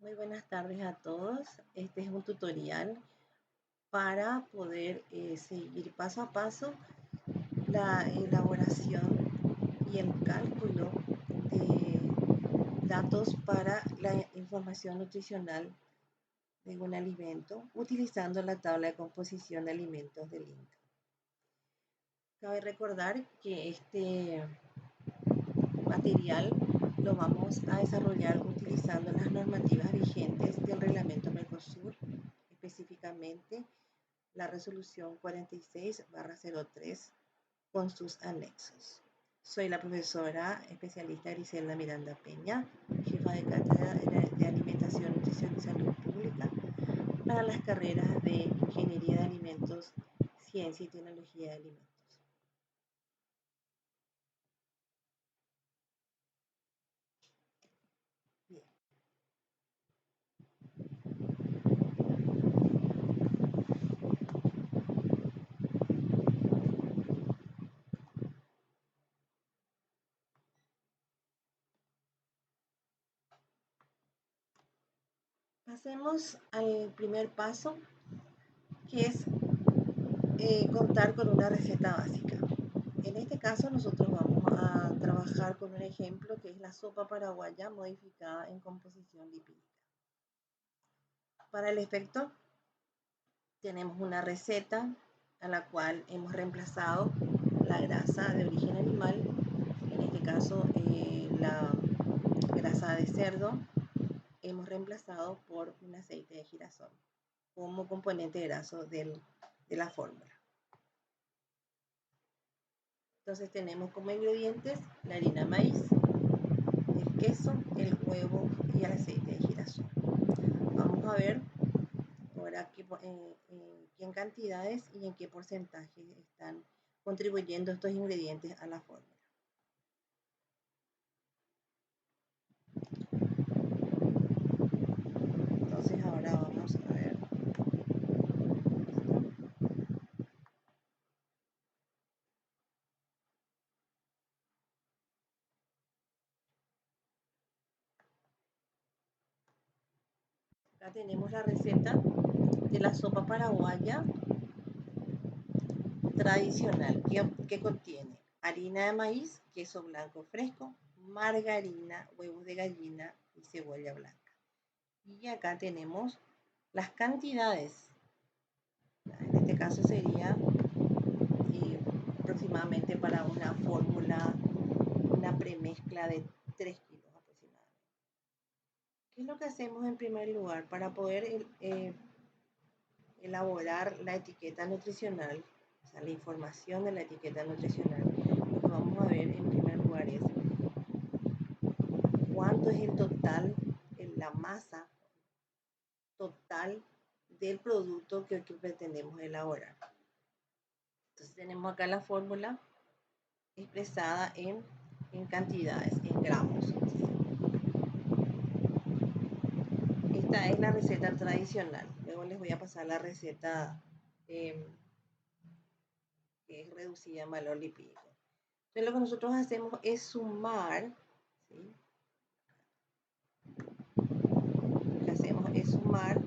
Muy buenas tardes a todos. Este es un tutorial para poder seguir paso a paso la elaboración y el cálculo de datos para la información nutricional de un alimento utilizando la tabla de composición de alimentos del INCA. Cabe recordar que este material lo vamos a desarrollar utilizando las normativas vigentes del Reglamento Mercosur, específicamente la resolución 46/03 con sus anexos. Soy la profesora especialista Griselda Miranda Peña, jefa de cátedra de Alimentación, Nutrición y Salud Pública para las carreras de Ingeniería de Alimentos, Ciencia y Tecnología de Alimentos. Bien. Pasemos al primer paso, que es contar con una receta básica. En este caso nosotros vamos a trabajar con un ejemplo que es la sopa paraguaya modificada en composición lipídica. Para el efecto tenemos una receta a la cual hemos reemplazado la grasa de origen animal, en este caso la grasa de cerdo, hemos reemplazado por un aceite de girasol como componente graso de la fórmula. Entonces tenemos como ingredientes la harina de maíz, el queso, el huevo y el aceite de girasol. Vamos a ver ahora qué en cantidades y en qué porcentaje están contribuyendo estos ingredientes a la fórmula. Entonces ahora vamos a ver. Acá tenemos la receta de la sopa paraguaya tradicional que contiene harina de maíz, queso blanco fresco, margarina, huevos de gallina y cebolla blanca. Y acá tenemos las cantidades. En este caso sería aproximadamente para una fórmula, una premezcla de 3 kilos aproximadamente. ¿Qué es lo que hacemos en primer lugar para poder elaborar la etiqueta nutricional? O sea, la información de la etiqueta nutricional. Lo que vamos a ver en primer lugar es cuánto es el total, la masa total del producto que pretendemos elaborar. Entonces tenemos acá la fórmula expresada en cantidades, en gramos. Esta es la receta tradicional. Luego les voy a pasar la receta que es reducida en valor lipídico. Entonces lo que nosotros hacemos es sumar, ¿sí? Lo que hacemos es sumar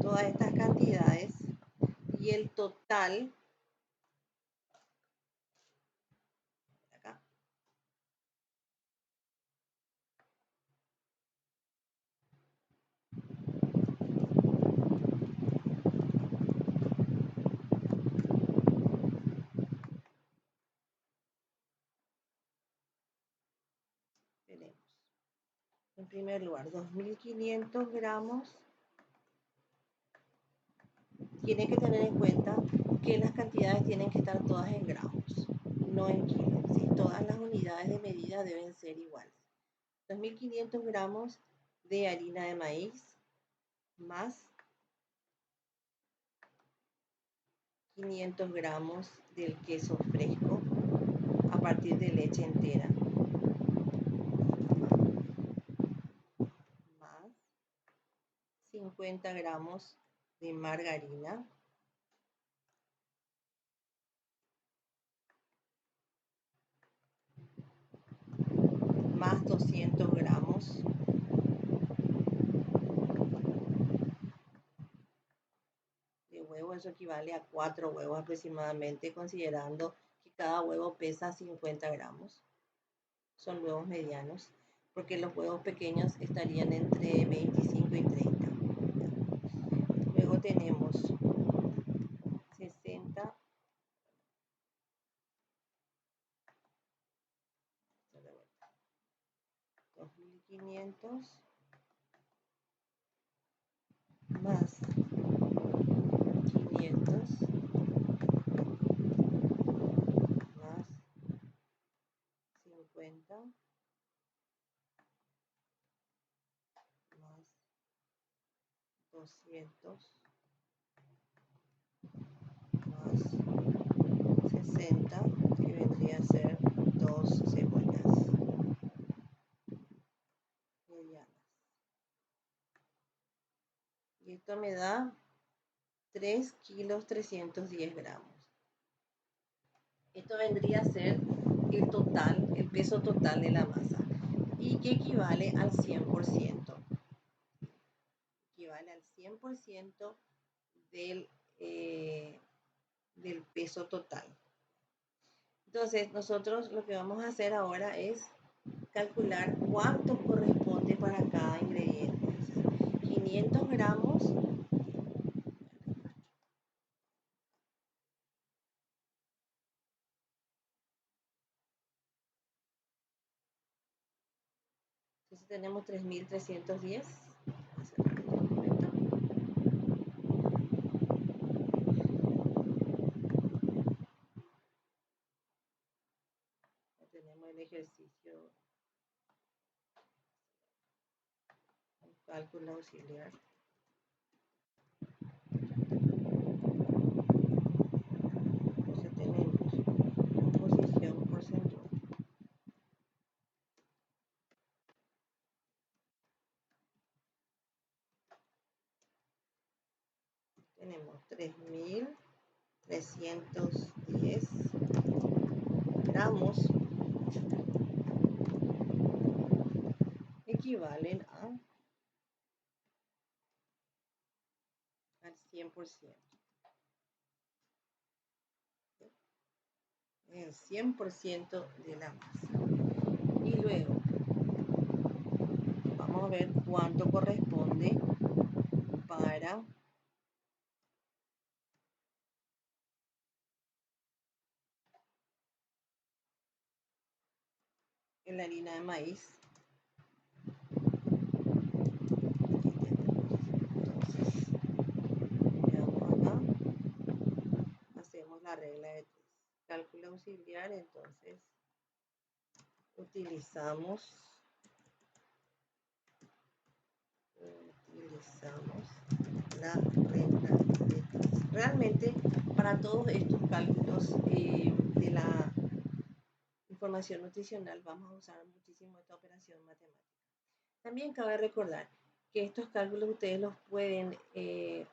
todas estas cantidades y el total acá tenemos en primer lugar 2.500 gramos. Tiene que tener en cuenta que las cantidades tienen que estar todas en gramos, no en kilos, ¿sí? Todas las unidades de medida deben ser iguales. 2.500 gramos de harina de maíz más 500 gramos del queso fresco a partir de leche entera más 50 gramos de margarina más 200 gramos gramos, eso equivale a 4 huevos aproximadamente, considerando que cada huevo pesa 50 gramos. Son huevos medianos, porque los huevos pequeños estarían entre 25 y 30. Luego tenemos 60, 2500 más 500 más 50 más 200 más 60, que vendría a ser 2 cebollas medianas. Y esto me da 3 kilos 310 gramos. Esto vendría a ser el total, el peso total de la masa, y que equivale al 100%. Equivale al 100% del, del peso total. Entonces, nosotros lo que vamos a hacer ahora es calcular cuánto corresponde para cada ingrediente. O sea, 500 gramos entonces tenemos 3310. Tenemos el ejercicio, un cálculo auxiliar. Entonces tenemos composición porcentual. Tenemos 3310 gramos equivalen al 100%. El 100% de la masa. Y luego vamos a ver cuánto corresponde para la harina de maíz. Entonces, veamos acá, hacemos la regla de 3. Cálculo auxiliar, entonces utilizamos la regla de 3. Realmente, para todos estos cálculos de la información nutricional, vamos a usar muchísimo esta operación matemática. También cabe recordar que estos cálculos ustedes los pueden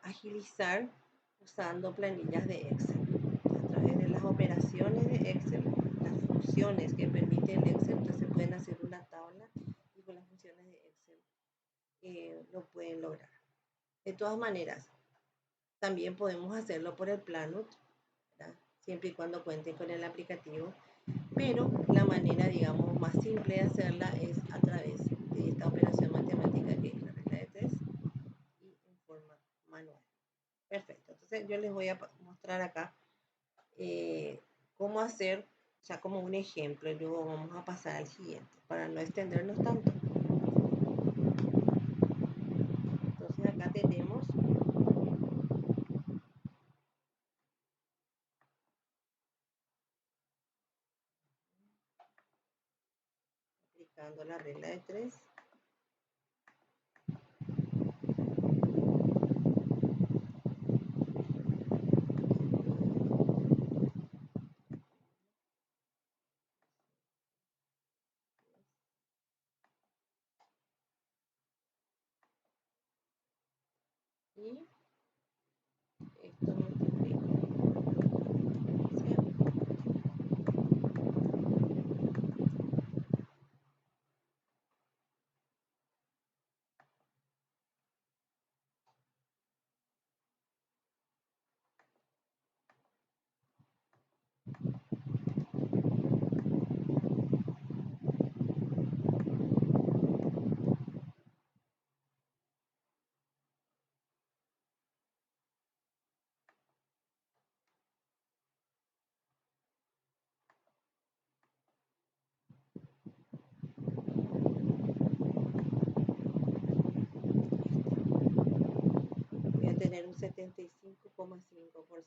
agilizar usando planillas de Excel. A través de las operaciones de Excel, las funciones que permite el Excel, entonces pueden hacer una tabla y con las funciones de Excel lo pueden lograr. De todas maneras, también podemos hacerlo por el Planut, ¿verdad? Siempre y cuando cuenten con el aplicativo, pero la manera, digamos, más simple de hacerla es a través de esta operación matemática que es la regla de 3 y en forma manual. Perfecto, entonces yo les voy a mostrar acá cómo hacer, o sea, como un ejemplo, y luego vamos a pasar al siguiente para no extendernos tanto. Entonces acá tenemos aplicando la regla de 3. Y esto multiplica. tener un 75,5%.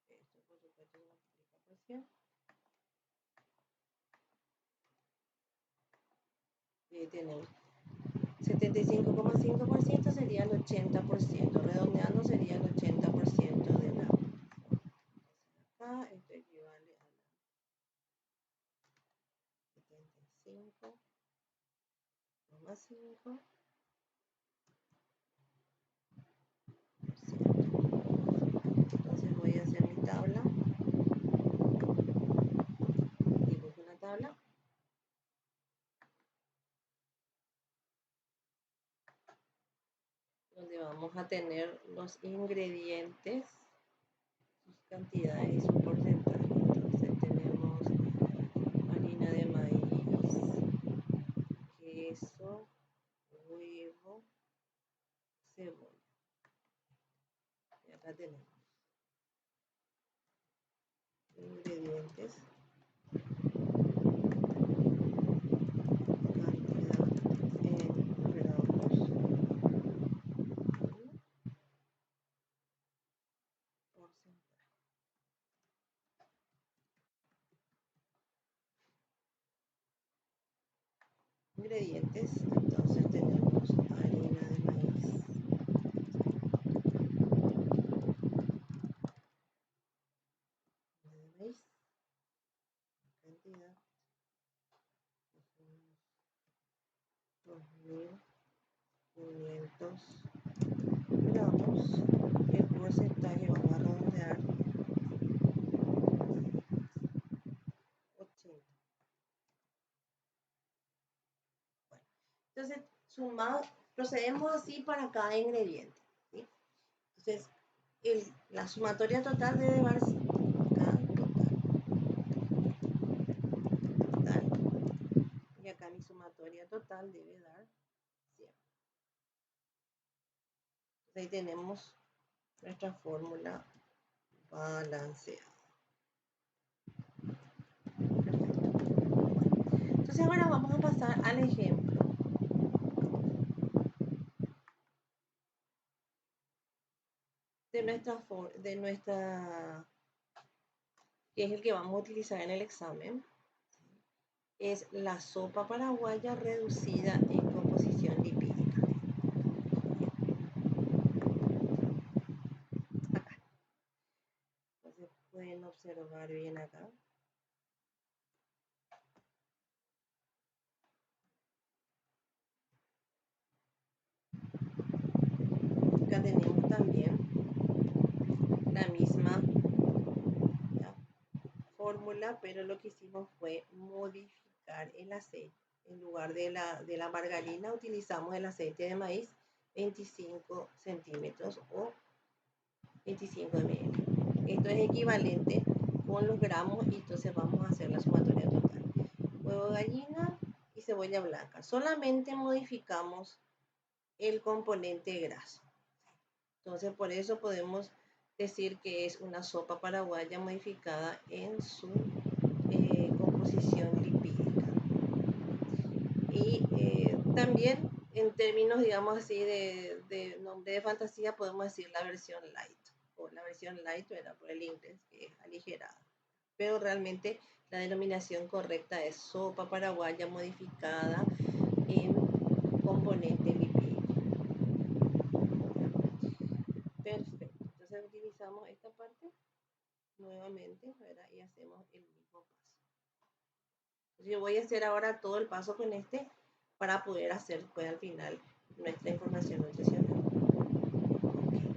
Esto por supuesto se multiplica por 100. Y tenemos 75,5% sería el 80%. Redondeando sería el 80% de la... Acá esto equivale a la 75,5%. Entonces voy a hacer mi tabla. Dibujo una tabla. Donde vamos a tener los ingredientes, sus cantidades y su porcentaje. Entonces tenemos harina de maíz, queso, huevo, cebolla. Y acá tenemos ingredientes, cantidad en gramos y porcentaje. Ingredientes, entonces tenemos harina de maíz, cantidad 2500 gramos. El porcentaje vamos a redondear 80. Bueno, entonces procedemos así para cada ingrediente, ¿sí? Entonces la sumatoria total debe dar acá total, y acá mi sumatoria total debe dar 100. Entonces ahí tenemos nuestra fórmula balanceada. Perfecto. Entonces ahora vamos a pasar al ejemplo de nuestra que es el que vamos a utilizar en el examen. Es la sopa paraguaya reducida en composición lipídica. Acá. Entonces pueden observar bien acá. Acá tenemos también la misma fórmula, pero lo que hicimos fue modificar el aceite. En lugar de la margarina utilizamos el aceite de maíz 25 centímetros o 25 ml. Esto es equivalente con los gramos y entonces vamos a hacer la sumatoria total. Huevo de gallina y cebolla blanca. Solamente modificamos el componente graso. Entonces por eso podemos decir que es una sopa paraguaya modificada en su composición lipídica. Y también en términos, digamos así, de nombre de fantasía, podemos decir la versión light, o la versión light era por el inglés, que es aligerada. Pero realmente la denominación correcta es sopa paraguaya modificada en componente lipídico. Perfecto. Entonces utilizamos esta parte nuevamente, ¿verdad? Y hacemos el mismo paso. Entonces yo voy a hacer ahora todo el paso con este para poder hacer pues al final nuestra información nutricional. Okay.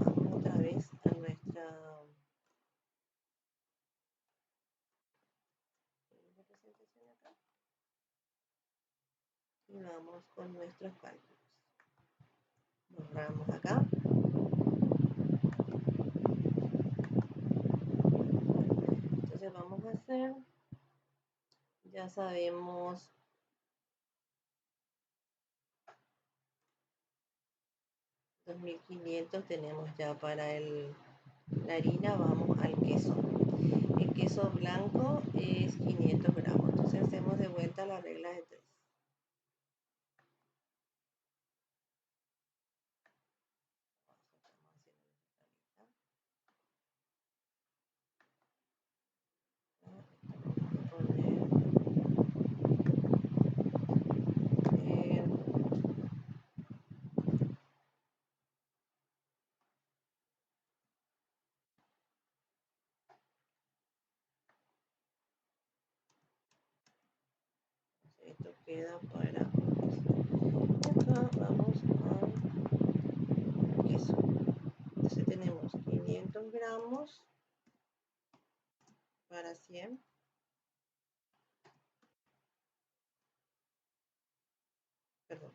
Vamos otra vez a nuestra representación acá y vamos con nuestros cálculos. Borramos acá. Entonces vamos a hacer, ya sabemos 2500 tenemos ya para la harina. Vamos al queso. El queso blanco es 500 gramos. Entonces hacemos de vuelta la regla de 3. esto queda para acá vamos a queso. Entonces tenemos 500 gramos para 100. Perdón.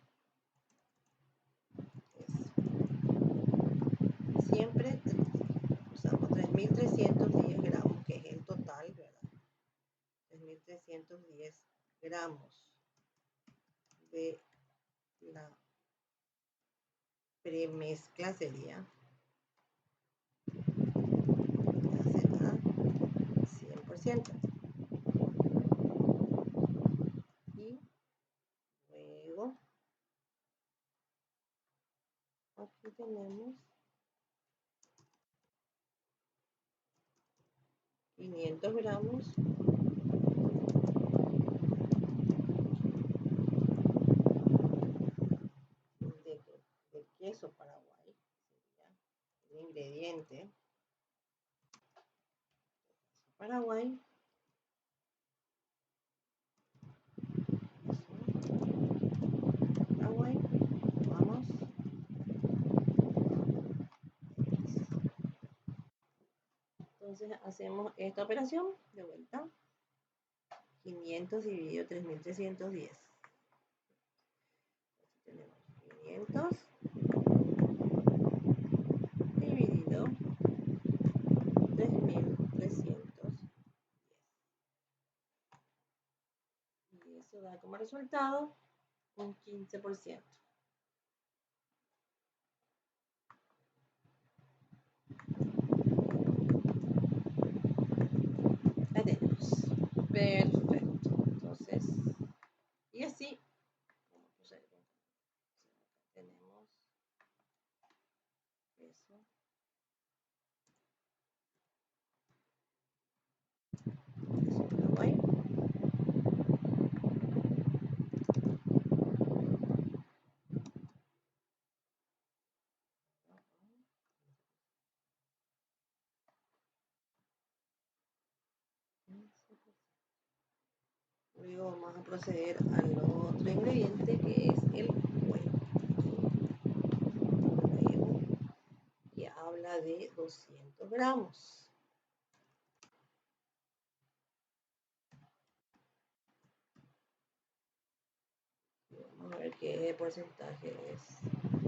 Siempre usamos 3.310 gramos, que es el total, ¿verdad? 3.310 gramos de la premezcla sería será 100%. Y luego aquí tenemos 500 gramos de queso Paraguay, sería el ingrediente Paraguay. Paraguay, vamos. Entonces hacemos esta operación de vuelta. 500 dividido 3.310. Tenemos 500 dividido 3.310. Y eso da como resultado un 15%. La tenemos. Perfecto. Entonces, y así, vamos a proceder. Tenemos eso. Paraguay. Luego vamos a proceder al otro ingrediente que es el huevo. Huevo que habla de 200 gramos. Vamos a ver qué porcentaje es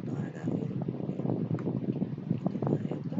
para el ahí está.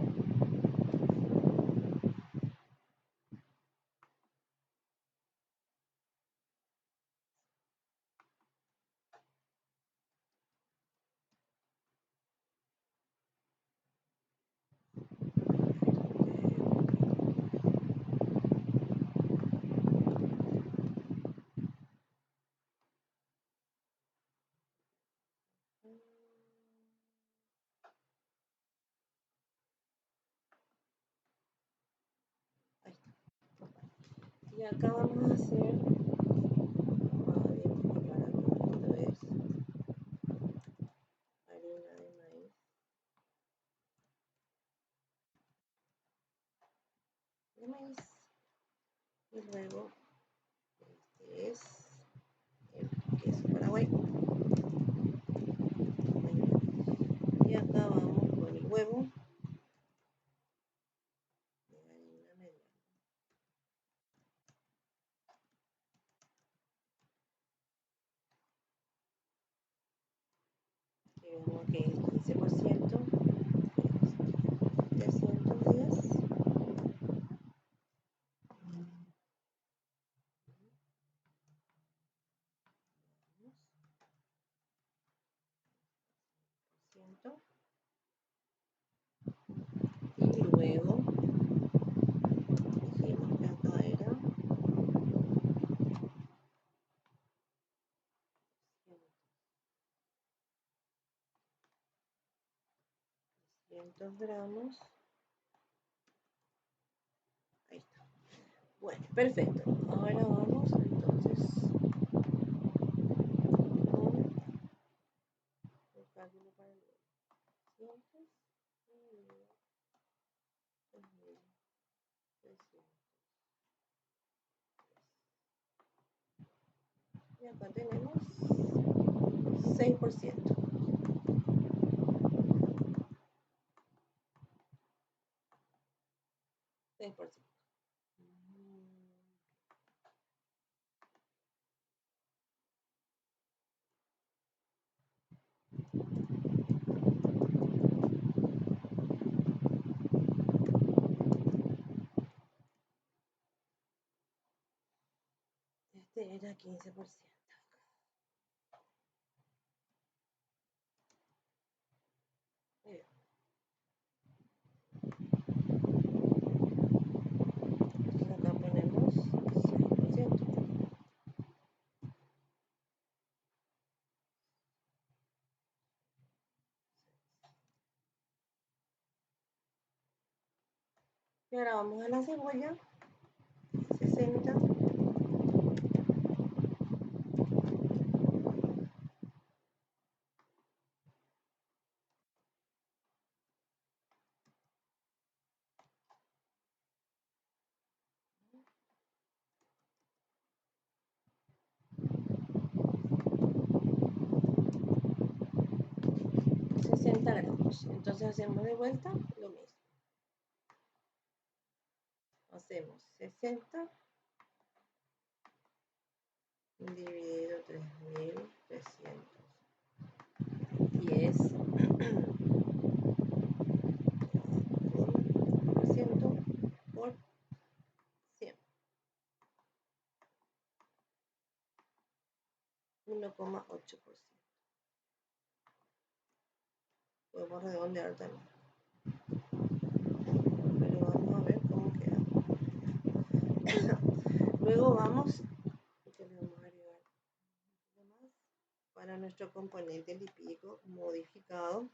Y acá vamos a hacer, vamos a identificar acá, esto es harina de maíz. De maíz. Y luego, este es el queso Paraguay. Y acá vamos con el huevo de harina mediana. Y vemos que es 15%. 310. Y luego dijimos que acá era 300 gramos. Ahí está. Bueno, perfecto. Ahora vamos entonces con el cálculo para el 200 dividido 3.300. Y acá tenemos 6%. Este era 15%. Bien. Acá ponemos 6%. Y ahora vamos a la cebolla, 60. gramos. Entonces hacemos de vuelta lo mismo. Hacemos 60 dividido 3.310 por 100. 1,8%. Podemos redondear también. Pero vamos a ver cómo queda. Luego vamos a agregar más para nuestro componente lipídico modificado.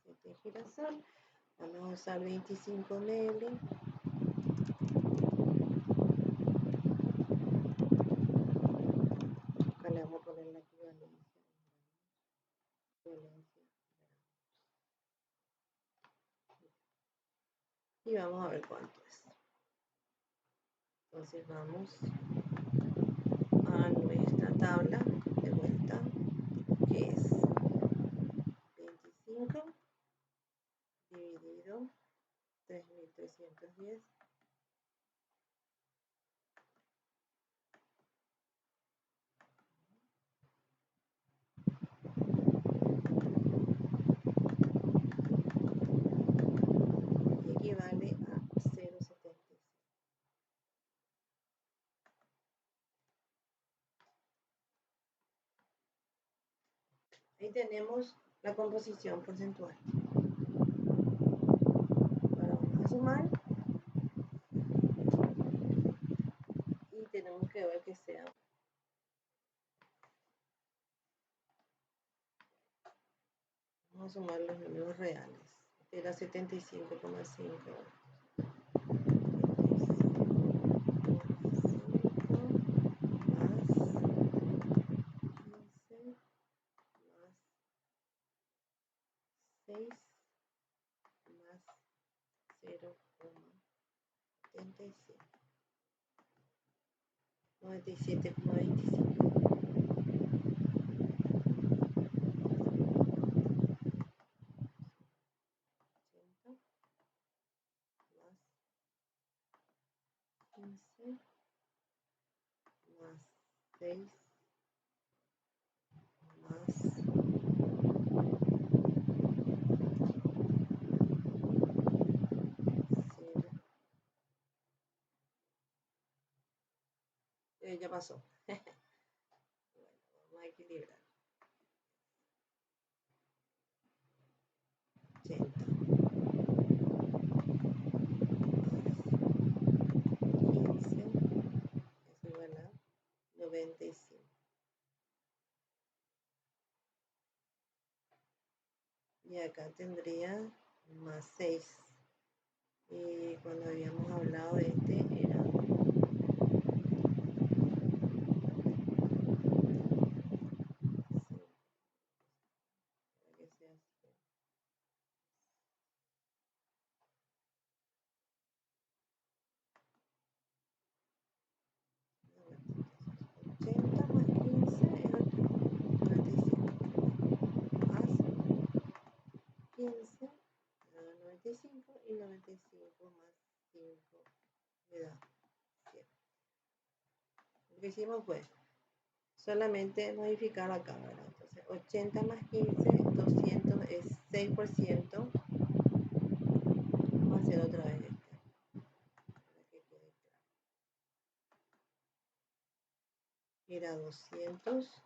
Aceite de girasol. Vamos a usar 25 ml. Acá le vamos a poner la equivalencia. Y vamos a ver cuánto es. Entonces vamos a nuestra tabla de vuelta, que es 25 dividido 3.310 equivale a 0,75. Ahí tenemos la composición porcentual. Ahora vamos a sumar y tenemos que ver que sea. Vamos a sumar los números reales. Este era 75,5. Más 0,75. 97,25. Más 15 más 6 más ya pasó. Bueno, vamos a equilibrar. 80 más 15 es igual a 95. Y acá tendría más 6. Y cuando habíamos hablado de este era 80 más 15 es 95. Más 15 me da 95 y 95 más 5 me da 100. Lo que hicimos fue solamente modificar acá, ¿verdad? Entonces 80 más 15, 200 es 6%. Vamos a hacer otra vez este, para que quede claro. Era 200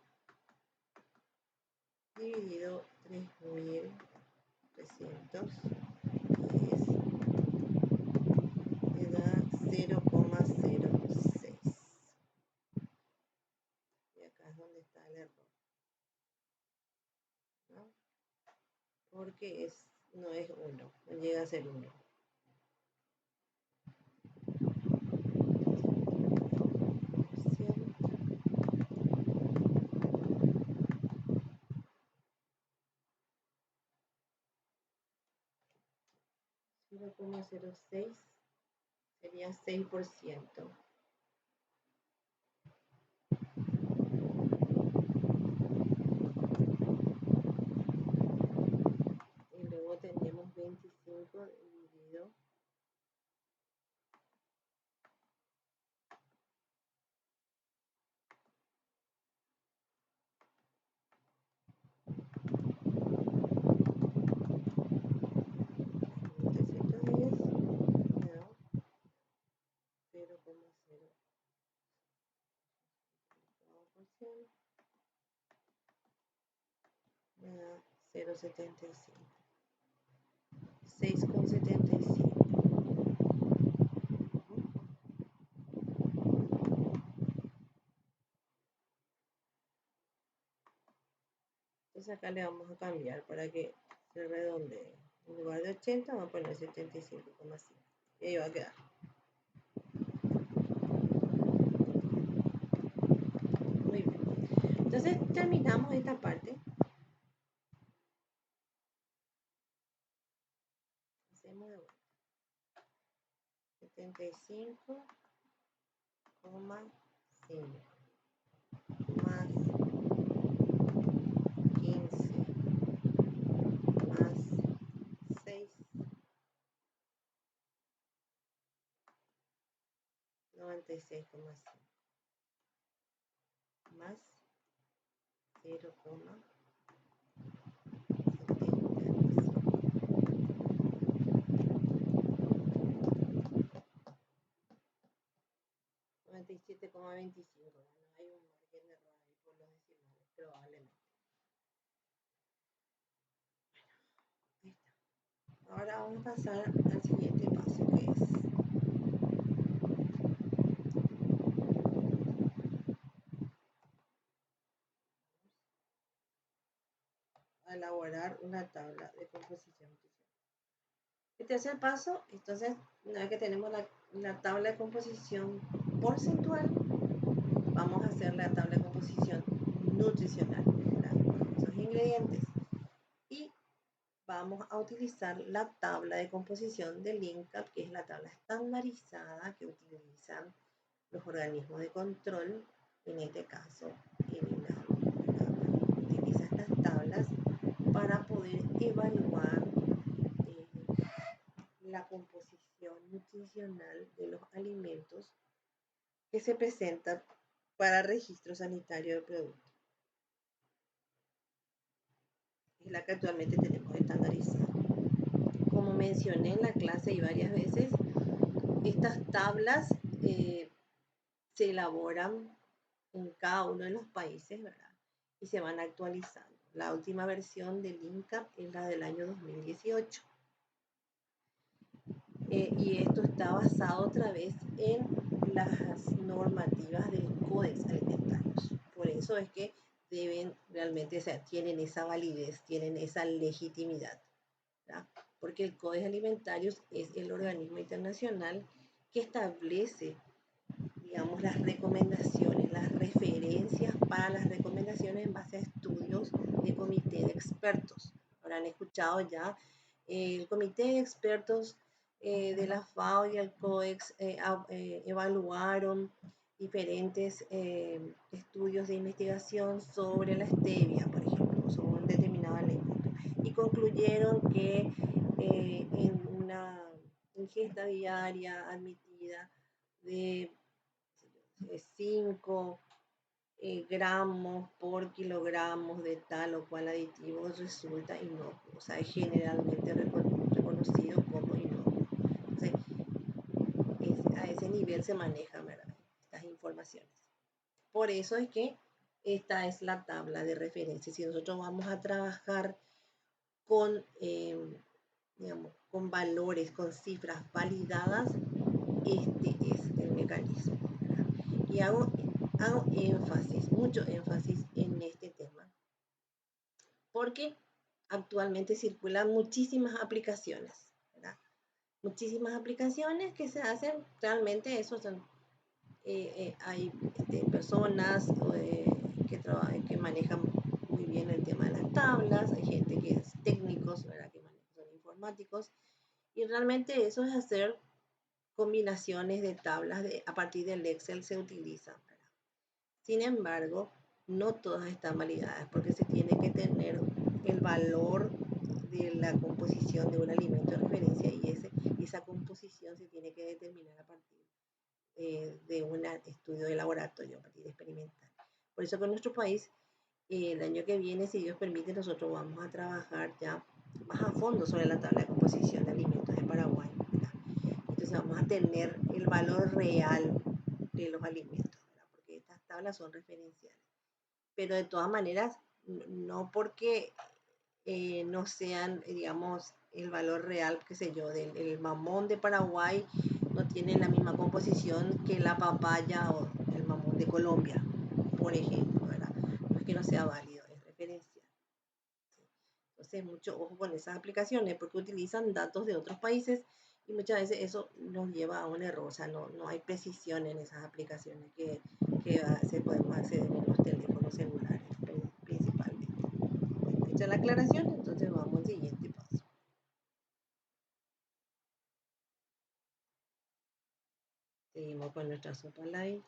dividido 3.300 es, me da 0,06. Y acá es donde está el error, ¿no? Porque no es 1, no llega a ser 1. 0,06 sería 6%. Y luego tenemos 25 dividido 310, me da 0,0. Me da 0,75. 6,75. Entonces acá le vamos a cambiar para que se redondee. En lugar de 80 vamos a poner 75,5. Y ahí va a quedar. Muy bien. Entonces terminamos esta parte. Hacemos de vuelta. 75,5 más 15 más 6, 96,5 más 0,75. 97,25. No hay un margen de error ahí por los decimales, probablemente. Ahí está. Ahora vamos a pasar al siguiente paso, que es elaborar una tabla de composición nutricional. El tercer paso, entonces, una vez que tenemos la tabla de composición porcentual, vamos a hacer la tabla de composición nutricional, los ingredientes. Y vamos a utilizar la tabla de composición del INCAP, que es la tabla estandarizada que utilizan los organismos de control, en este caso el INAH, utiliza estas tablas para poder evaluar la composición nutricional de los alimentos que se presentan para registro sanitario del producto. Es la que actualmente tenemos estandarizada. Como mencioné en la clase y varias veces, estas tablas se elaboran en cada uno de los países, ¿verdad? Y se van actualizando. La última versión del INCAP es la del año 2018. Y esto está basado otra vez en las normativas del Códex Alimentarios. Por eso es que deben realmente, o sea, tienen esa validez, tienen esa legitimidad, ¿verdad? Porque el Códex Alimentarios es el organismo internacional que establece, digamos, las recomendaciones, las referencias para las recomendaciones en base a estudios de comité de expertos. Habrán escuchado ya el comité de expertos de la FAO y el COEX evaluaron diferentes estudios de investigación sobre la stevia, por ejemplo, sobre un determinado alimento, y concluyeron que en una ingesta diaria admitida de 5 gramos por kilogramos de tal o cual aditivo resulta inocuo, o sea, es generalmente reconocido como inocuo. Entonces, a ese nivel se manejan, ¿verdad?, estas informaciones. Por eso es que esta es la tabla de referencia. Si nosotros vamos a trabajar con, digamos, con valores, con cifras validadas, este es el mecanismo, ¿verdad? Y hago énfasis, mucho énfasis en este tema, porque actualmente circulan muchísimas aplicaciones, ¿verdad? Muchísimas aplicaciones que se hacen, realmente eso son, hay personas que manejan muy bien el tema de las tablas, hay gente que es técnicos, ¿verdad?, que son informáticos, y realmente eso es hacer combinaciones de tablas a partir del Excel se utilizan, ¿verdad? Sin embargo, no todas están validadas porque se tiene que tener el valor de la composición de un alimento de referencia, y esa composición se tiene que determinar a partir de un estudio de laboratorio, a partir de experimental. Por eso que en nuestro país, el año que viene, si Dios permite, nosotros vamos a trabajar ya más a fondo sobre la tabla de composición de alimentos de Paraguay, ¿verdad? Entonces vamos a tener el valor real de los alimentos, ¿verdad?, porque estas tablas son referenciales. Pero de todas maneras, no porque no sean, digamos, el valor real, qué sé yo, del el mamón de Paraguay no tiene la misma composición que la papaya o el mamón de Colombia, por ejemplo, ¿verdad? No es que no sea válido, es referencial. ¿Sí? Entonces, mucho ojo con esas aplicaciones porque utilizan datos de otros países y muchas veces eso nos lleva a un error, o sea, no hay precisión en esas aplicaciones que se podemos acceder en los teléfonos celulares principalmente. Bueno, hecha la aclaración, entonces vamos al siguiente paso. Seguimos con nuestra sopa light.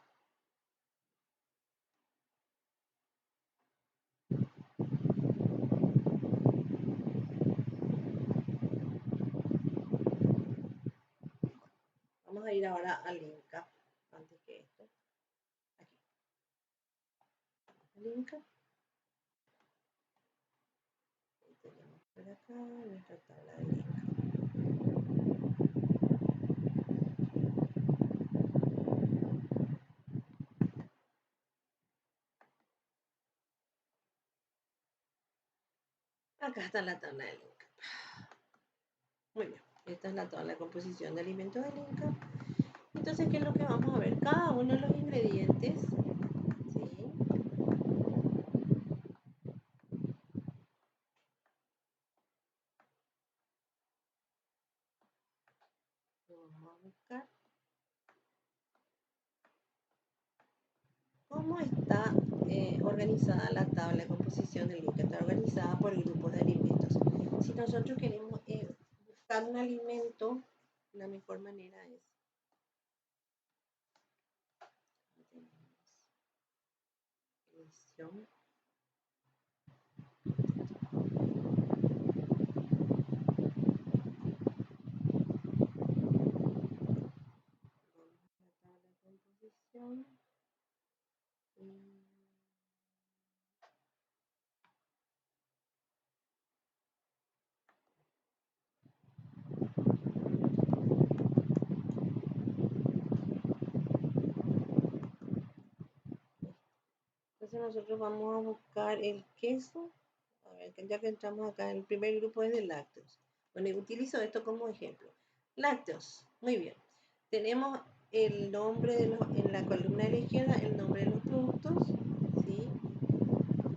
Vamos a ir ahora al Inca, antes que esto. Aquí. El Inca. Y tenemos por acá nuestra tabla de Inca. Acá está la tabla del Inca. Muy bien, esta es la tabla de composición de alimentos del Inca. Entonces, ¿qué es lo que vamos a ver? Cada uno de los ingredientes, ¿sí? Lo vamos a buscar. ¿Cómo está organizada la tabla de composición del Inca? Está organizada por grupos de alimentos. Si nosotros queremos buscar un alimento, la mejor manera es edición. Vamos a la tabla de composición. Entonces nosotros vamos a buscar el queso. A ver, ya que entramos acá, el primer grupo es de lácteos. Bueno, utilizo esto como ejemplo. Lácteos, muy bien. Tenemos el nombre en la columna de la izquierda, el nombre de los productos, ¿sí?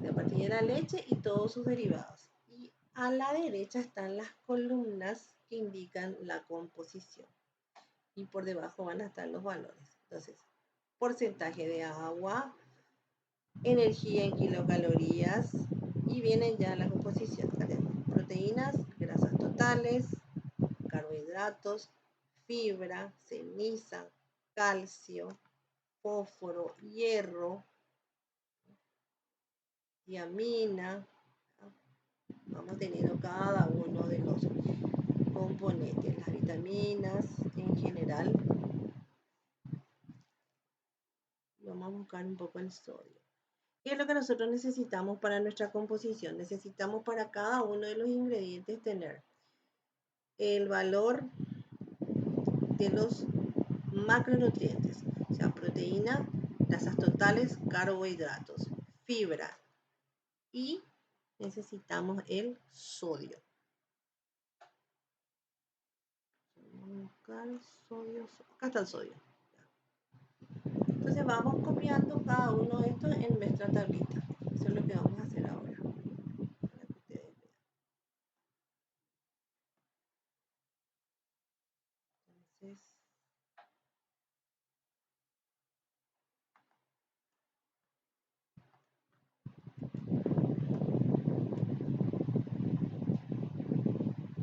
A partir de la leche y todos sus derivados. Y a la derecha están las columnas que indican la composición. Y por debajo van a estar los valores. Entonces, porcentaje de agua, energía en kilocalorías, y vienen ya la composición. Tenemos proteínas, grasas totales, carbohidratos, fibra, ceniza, calcio, fósforo, hierro, tiamina. Vamos teniendo cada uno de los componentes, las vitaminas en general. Vamos a buscar un poco el sodio. ¿Qué es lo que nosotros necesitamos para nuestra composición? Necesitamos para cada uno de los ingredientes tener el valor de los macronutrientes, o sea, proteína, grasas totales, carbohidratos, fibra, y necesitamos el sodio. Acá está el sodio. Entonces vamos copiando cada uno de estos en nuestra tablita. Eso es lo que vamos a hacer ahora. Para que ustedes vean. Entonces,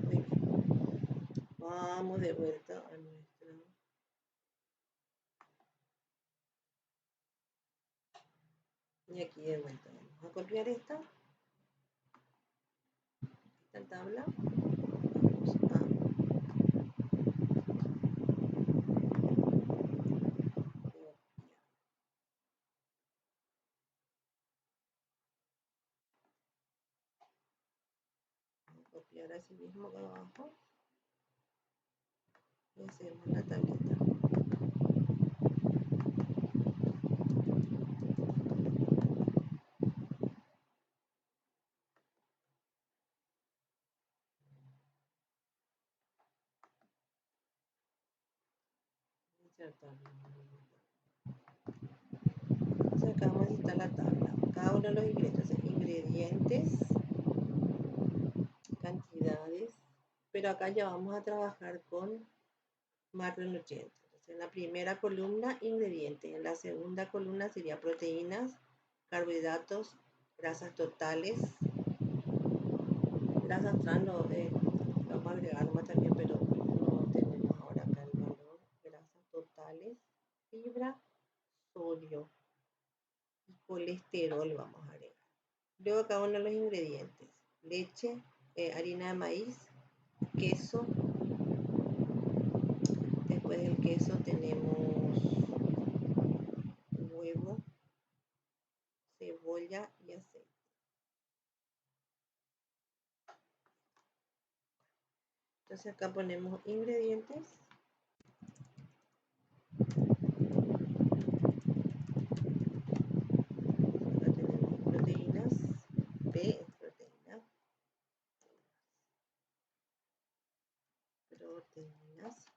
muy bien. Vamos de vuelta a nuestra. Y aquí de vuelta. Vamos a copiar esta tabla. Vamos a copiar así mismo acá abajo. Y hacemos la tablita. Entonces acá vamos a necesitar la tabla. Cada uno de los ingredientes, cantidades, pero acá ya vamos a trabajar con macronutrientes. Entonces, en la primera columna, ingredientes. En la segunda columna sería proteínas, carbohidratos, grasas totales, grasas trans, vamos a agregar más también, pero no tenemos ahora acá el valor. Grasas totales, fibra, sodio y colesterol vamos a agregar. Luego cada uno de los ingredientes: leche, harina de maíz, queso. Después del queso tenemos huevo, cebolla y aceite. Entonces acá ponemos ingredientes. Acá tenemos proteínas. P es proteína. Proteínas.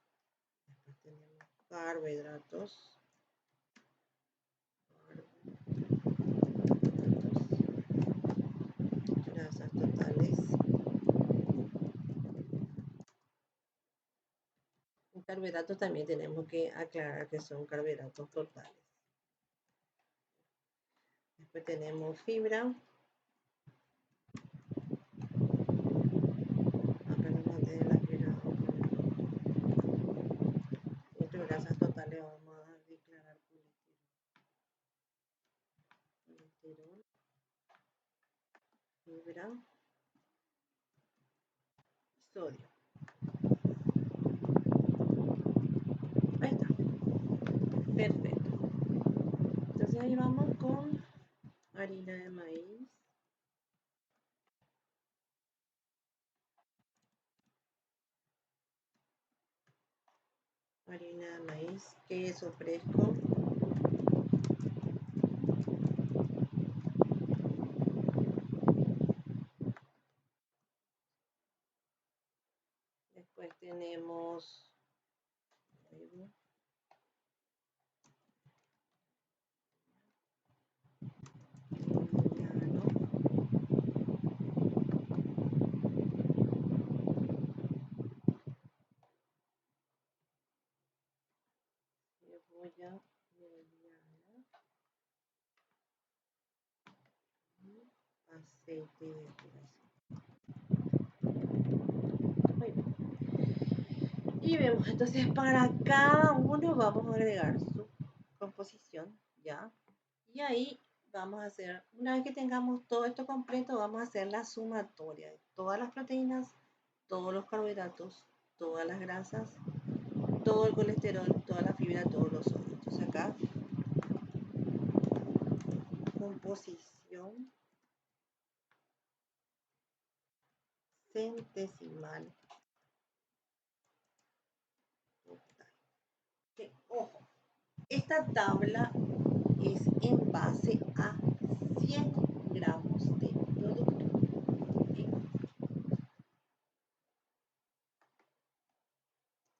Después tenemos carbohidratos. Grasas totales. Carbohidratos también tenemos que aclarar que son carbohidratos totales. Después tenemos fibra. Acá nos mantiene la fibra. Entre grasas totales vamos a declarar colesterol, fibra, sodio. Ahí está. Perfecto. Entonces ahí vamos con harina de maíz. Harina de maíz, queso fresco, Después tenemos mediano, cebolla mediana y aceite de girasol. Muy bien. Y vemos, entonces para cada uno vamos a agregar su composición, ¿ya? Y ahí vamos a hacer, una vez que tengamos todo esto completo, vamos a hacer la sumatoria de todas las proteínas, todos los carbohidratos, todas las grasas, todo el colesterol, toda la fibra, todos los sólidos. Entonces acá, composición centesimal total. Que, ojo, esta tabla es en base a 100 gramos de producto.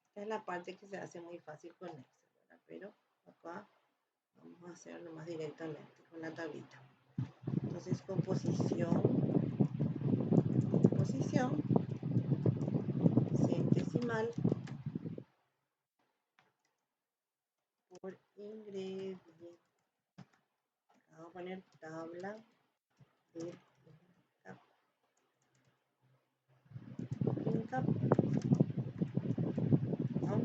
Esta es la parte que se hace muy fácil con Excel, ¿verdad? Pero acá vamos a hacerlo más directamente con la tablita. Entonces, composición centesimal por ingrediente. Vamos a poner tabla de INCAP con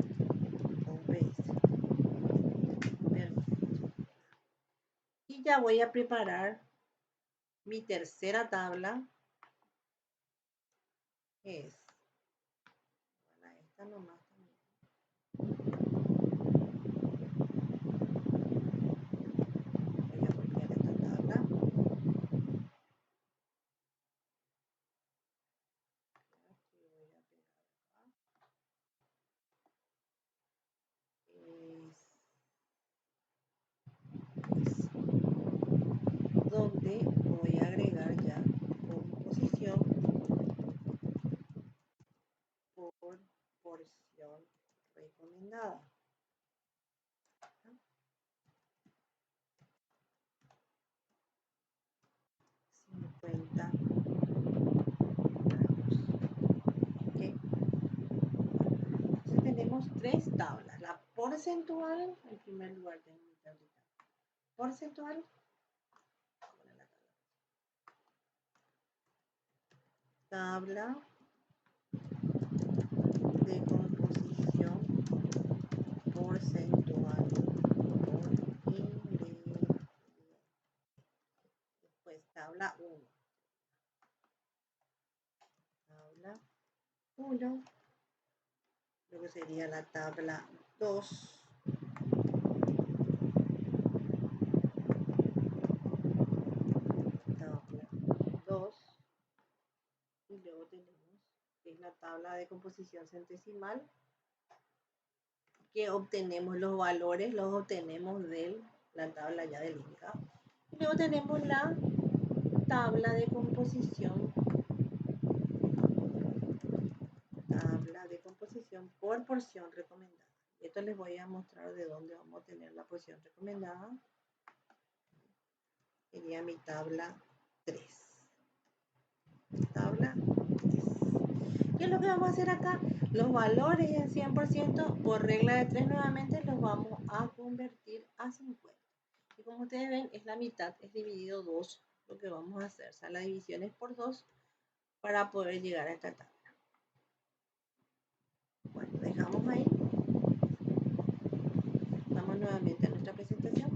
OPS. Perfecto. Y ya voy a preparar mi tercera tabla, que es para esta nomás también. Voy a copiar esta tabla. Aquí voy a pegar acá. Es donde voy a agregar ya composición por porción recomendada. 50 gramos. ¿Okay? Entonces tenemos tres tablas. La porcentual, en primer lugar tengo mi tablita. Porcentual, tabla de composición porcentual por ingrediente. Después tabla 1. Tabla 1. Luego sería la tabla 2. Tabla 2. Y luego tenemos que es la tabla de composición centesimal, que obtenemos los valores, los obtenemos de la tabla ya del INCAP. Y luego tenemos la tabla de composición por porción recomendada. Y esto les voy a mostrar de dónde vamos a tener la porción recomendada. Sería mi tabla 3. Tabla 3. ¿Qué es lo que vamos a hacer acá? Los valores en 100% por regla de 3 nuevamente los vamos a convertir a 50. Y como ustedes ven, es la mitad, es dividido 2 lo que vamos a hacer. O sea, la división es por 2 para poder llegar a esta tabla. Bueno, dejamos ahí. Vamos nuevamente a nuestra presentación.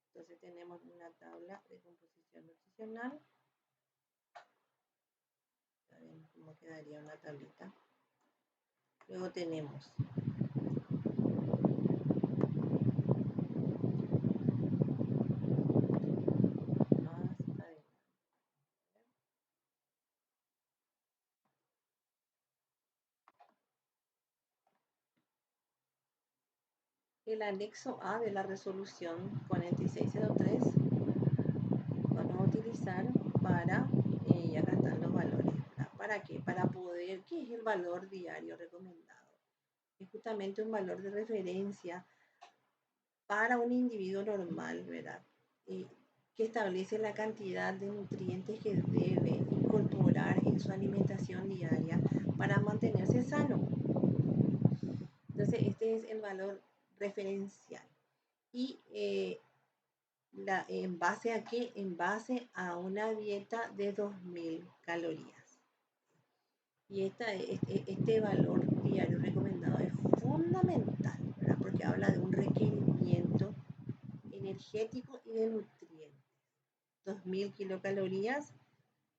Entonces tenemos una tabla de composición nutricional. Ya ven cómo quedaría una tablita. Luego tenemos el anexo A de la resolución 4603. Vamos a utilizar para, y acá están los valores, ¿Para qué? Para poder, ¿qué es el valor diario recomendado? Es justamente un valor de referencia para un individuo normal, ¿verdad? Que establece la cantidad de nutrientes que debe incorporar en su alimentación diaria para mantenerse sano. Entonces, este es el valor referencial. ¿Y en base a qué? En base a una dieta de 2000 calorías. Y este valor diario recomendado es fundamental, ¿verdad? Porque habla de un requerimiento energético y de nutrientes. 2000 kilocalorías,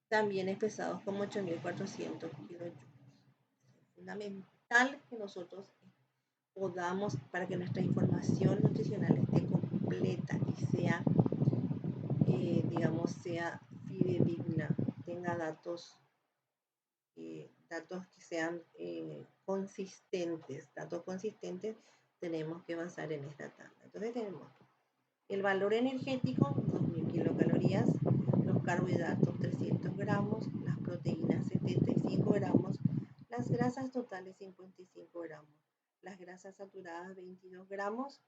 también expresados como 8400 kilojoules. Es fundamental que nosotros podamos, para que nuestra información nutricional esté completa y sea, digamos, sea fidedigna, tenga datos que sean consistentes. Datos consistentes tenemos que basar en esta tabla. Entonces tenemos el valor energético, 2000 kilocalorías, los carbohidratos, 300 gramos, las proteínas, 75 gramos, las grasas totales, 55 gramos, las grasas saturadas, 22 gramos,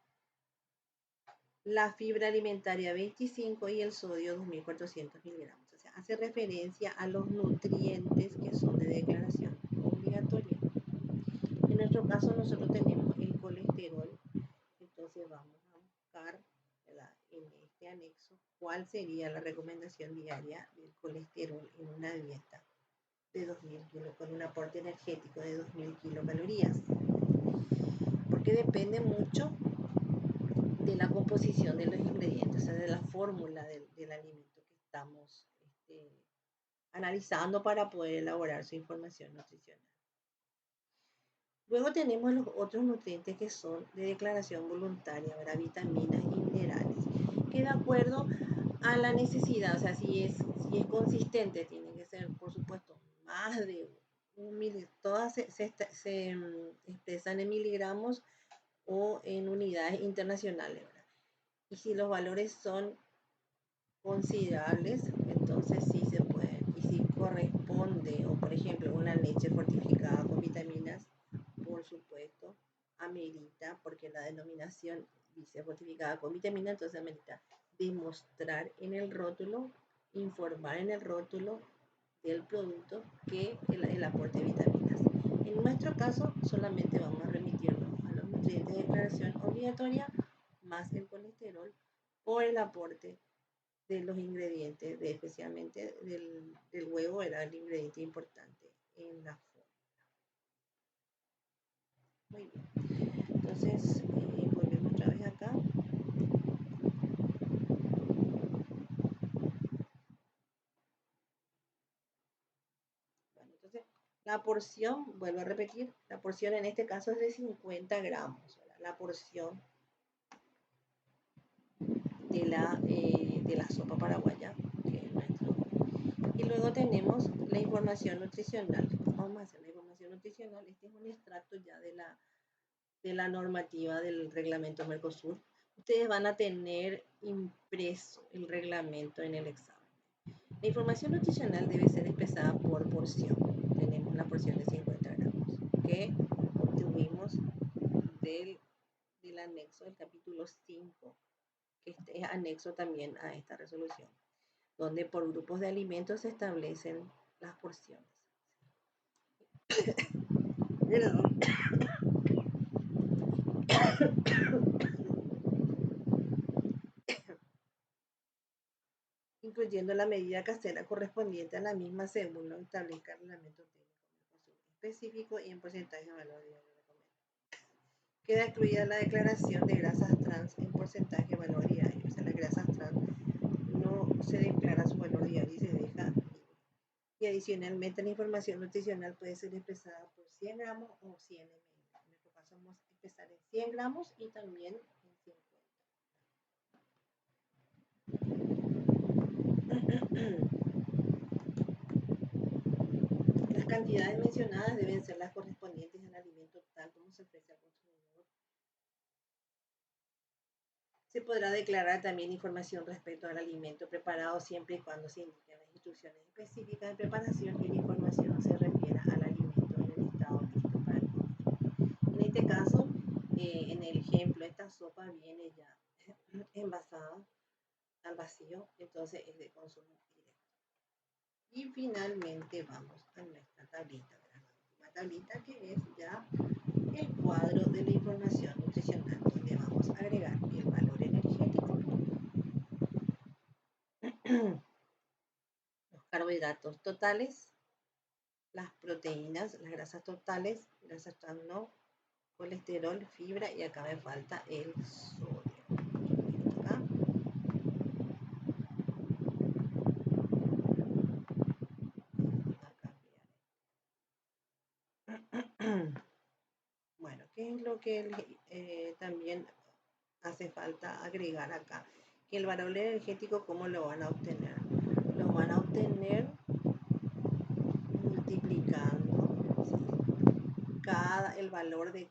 la fibra alimentaria 25 y el sodio 2400 miligramos. O sea, hace referencia a los nutrientes que son de declaración obligatoria. En nuestro caso nosotros tenemos el colesterol, entonces vamos a buscar, ¿verdad?, en este anexo cuál sería la recomendación diaria del colesterol en una dieta de 2000 kilos con un aporte energético de 2000 kilocalorías, porque depende mucho de la composición de los ingredientes, o sea, de la fórmula del alimento que estamos analizando para poder elaborar su información nutricional. Luego tenemos los otros nutrientes que son de declaración voluntaria, ¿verdad? Vitaminas y minerales, que de acuerdo a la necesidad, o sea, si es consistente, tiene que ser, por supuesto, más de un miligramo, todas se expresan en miligramos o en unidades internacionales, ¿verdad? Y si los valores son considerables, entonces sí se pueden. Y si corresponde, o por ejemplo, una leche fortificada con vitaminas, por supuesto, amerita, porque la denominación dice fortificada con vitamina, entonces amerita demostrar en el rótulo, informar en el rótulo del producto que el aporte de vitaminas. En nuestro caso, solamente vamos a remitirnos a los nutrientes de declaración obligatoria más el colesterol por el aporte de los ingredientes, especialmente del huevo, era el ingrediente importante en la fórmula. Muy bien, entonces volvemos otra vez acá. Bueno, entonces la porción, vuelvo a repetir, la porción en este caso es de 50 gramos, ¿verdad? La porción de la sopa paraguaya, que es nuestro. Y luego tenemos la información nutricional. Vamos a hacer la información nutricional. Este es un extracto ya de la normativa del reglamento Mercosur. Ustedes van a tener impreso el reglamento en el examen. La información nutricional debe ser expresada por porción. Tenemos la porción de 50 gramos que obtuvimos del anexo del capítulo 5, que es anexo también a esta resolución, donde por grupos de alimentos se establecen las porciones. Incluyendo la medida casera correspondiente a la misma según lo establezca el reglamento técnico específico y en porcentaje de valor diario de comer. Queda excluida la declaración de grasas trans en porcentaje de valor diario. O sea, las grasas trans no se declara su valor diario y se deja libre. Y adicionalmente la información nutricional puede ser expresada por 100 gramos o 100 ml. En nuestro caso vamos a expresar en 100 gramos y también en 50. Las cantidades mencionadas deben ser las correspondientes al alimento tal como se ofrece al consumidor. Se podrá declarar también información respecto al alimento preparado siempre y cuando se indiquen las instrucciones específicas de preparación y la información se refiera al alimento en el estado listo para el consumo. En este caso, en el ejemplo, esta sopa viene ya envasada al vacío, entonces es de consumo directo. Y finalmente vamos a nuestra tablita, ¿verdad? La tablita que es ya el cuadro de la información nutricional, donde vamos a agregar el valor energético, los carbohidratos totales, las proteínas, las grasas totales, grasas trans no, colesterol, fibra y acá me falta el sodio. ¿Acá? Bueno, ¿qué es lo que también hace falta agregar acá? Que el valor energético, ¿cómo lo van a obtener? Lo van a obtener multiplicando, ¿sí? El valor de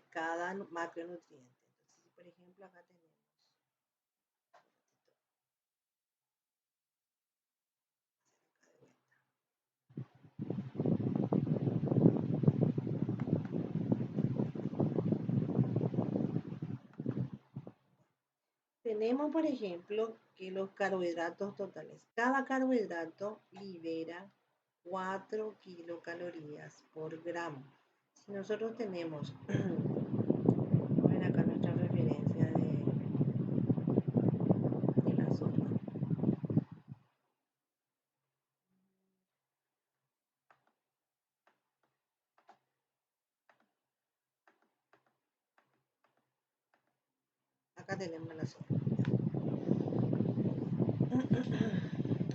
cada macronutriente. Entonces, por ejemplo, acá tenemos, tenemos, por ejemplo, que los carbohidratos totales, cada carbohidrato libera 4 kilocalorías por gramo. Si nosotros tenemos, ven acá nuestra referencia de la sopa. Acá tenemos la sopa.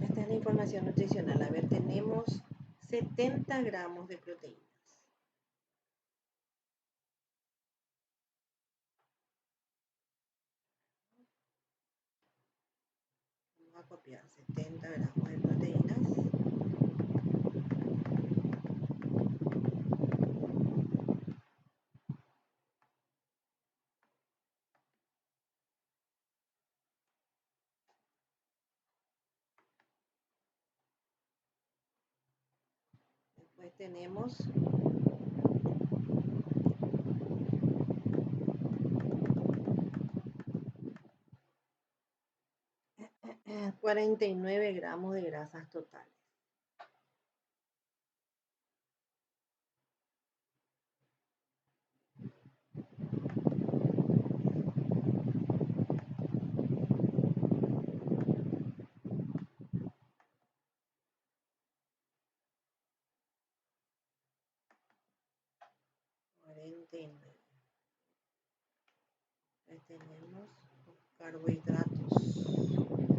Esta es la información nutricional. A ver, tenemos 70 gramos de proteínas. Vamos a copiar 70 gramos de proteínas. Después tenemos 49 gramos de grasas totales. Ahí tenemos los carbohidratos.